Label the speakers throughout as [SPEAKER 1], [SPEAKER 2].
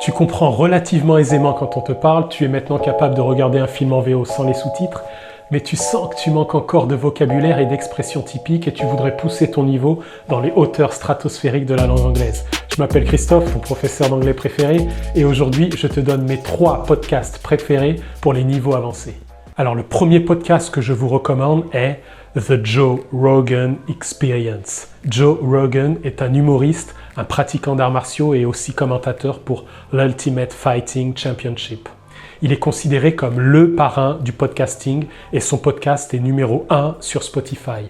[SPEAKER 1] Tu comprends relativement aisément quand on te parle, tu es maintenant capable de regarder un film en VO sans les sous-titres, mais tu sens que tu manques encore de vocabulaire et d'expressions typiques et tu voudrais pousser ton niveau dans les hauteurs stratosphériques de la langue anglaise. Je m'appelle Christophe, ton professeur d'anglais préféré, et aujourd'hui je te donne mes 3 podcasts préférés pour les niveaux avancés. Alors le premier podcast que je vous recommande est The Joe Rogan Experience. Joe Rogan est un humoriste, un pratiquant d'arts martiaux et aussi commentateur pour l'Ultimate Fighting Championship. Il est considéré comme le parrain du podcasting et son podcast est numéro 1 sur Spotify.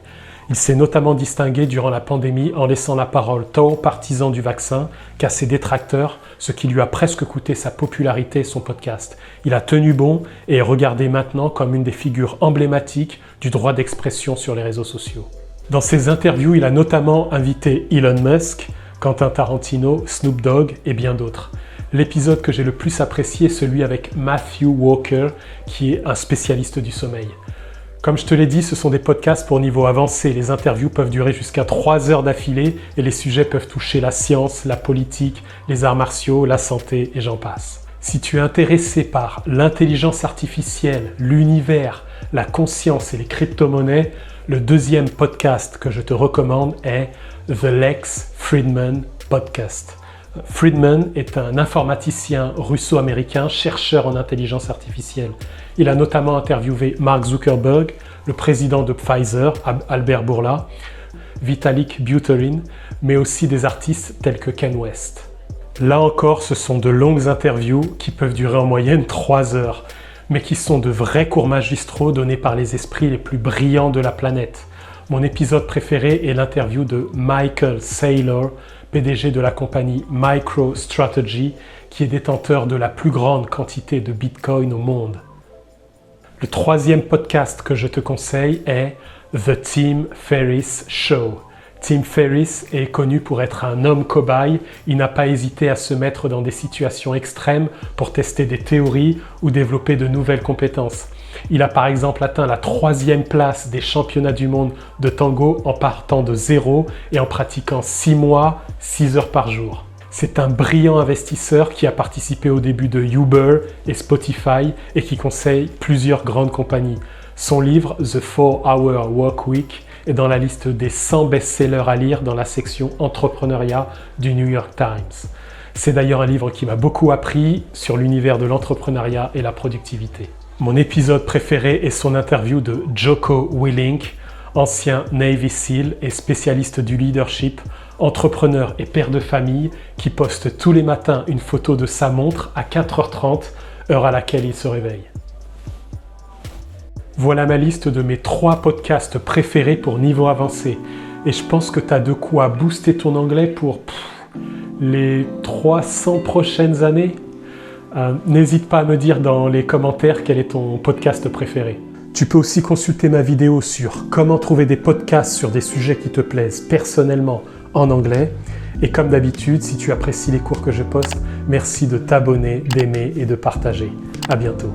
[SPEAKER 1] Il s'est notamment distingué durant la pandémie en laissant la parole tant aux partisans du vaccin qu'à ses détracteurs, ce qui lui a presque coûté sa popularité et son podcast. Il a tenu bon et est regardé maintenant comme une des figures emblématiques du droit d'expression sur les réseaux sociaux. Dans ses interviews, il a notamment invité Elon Musk, Quentin Tarantino, Snoop Dogg et bien d'autres. L'épisode que j'ai le plus apprécié est celui avec Matthew Walker, qui est un spécialiste du sommeil. Comme je te l'ai dit, ce sont des podcasts pour niveau avancé. Les interviews peuvent durer jusqu'à 3 heures d'affilée et les sujets peuvent toucher la science, la politique, les arts martiaux, la santé et j'en passe. Si tu es intéressé par l'intelligence artificielle, l'univers, la conscience et les crypto-monnaies, le deuxième podcast que je te recommande est The Lex Fridman Podcast. Fridman est un informaticien russo-américain, chercheur en intelligence artificielle. Il a notamment interviewé Mark Zuckerberg, le président de Pfizer, Albert Bourla, Vitalik Buterin, mais aussi des artistes tels que Ken West. Là encore, ce sont de longues interviews qui peuvent durer en moyenne 3 heures, mais qui sont de vrais cours magistraux donnés par les esprits les plus brillants de la planète. Mon épisode préféré est l'interview de Michael Saylor, PDG de la compagnie MicroStrategy, qui est détenteur de la plus grande quantité de Bitcoin au monde. Le troisième podcast que je te conseille est The Tim Ferriss Show. Tim Ferriss est connu pour être un homme cobaye. Il n'a pas hésité à se mettre dans des situations extrêmes pour tester des théories ou développer de nouvelles compétences. Il a par exemple atteint la 3e place des championnats du monde de tango en partant de 0 et en pratiquant 6 mois, 6 heures par jour. C'est un brillant investisseur qui a participé au début de Uber et Spotify et qui conseille plusieurs grandes compagnies. Son livre The 4-Hour Workweek est dans la liste des 100 best-sellers à lire dans la section entrepreneuriat du New York Times. C'est d'ailleurs un livre qui m'a beaucoup appris sur l'univers de l'entrepreneuriat et la productivité. Mon épisode préféré est son interview de Jocko Willink, ancien Navy SEAL et spécialiste du leadership, entrepreneur et père de famille, qui poste tous les matins une photo de sa montre à 4h30, heure à laquelle il se réveille. Voilà ma liste de mes 3 podcasts préférés pour niveau avancé. Et je pense que tu as de quoi booster ton anglais pour les 300 prochaines années. N'hésite pas à me dire dans les commentaires quel est ton podcast préféré. Tu peux aussi consulter ma vidéo sur comment trouver des podcasts sur des sujets qui te plaisent personnellement en anglais. Et comme d'habitude, si tu apprécies les cours que je poste, merci de t'abonner, d'aimer et de partager. À bientôt.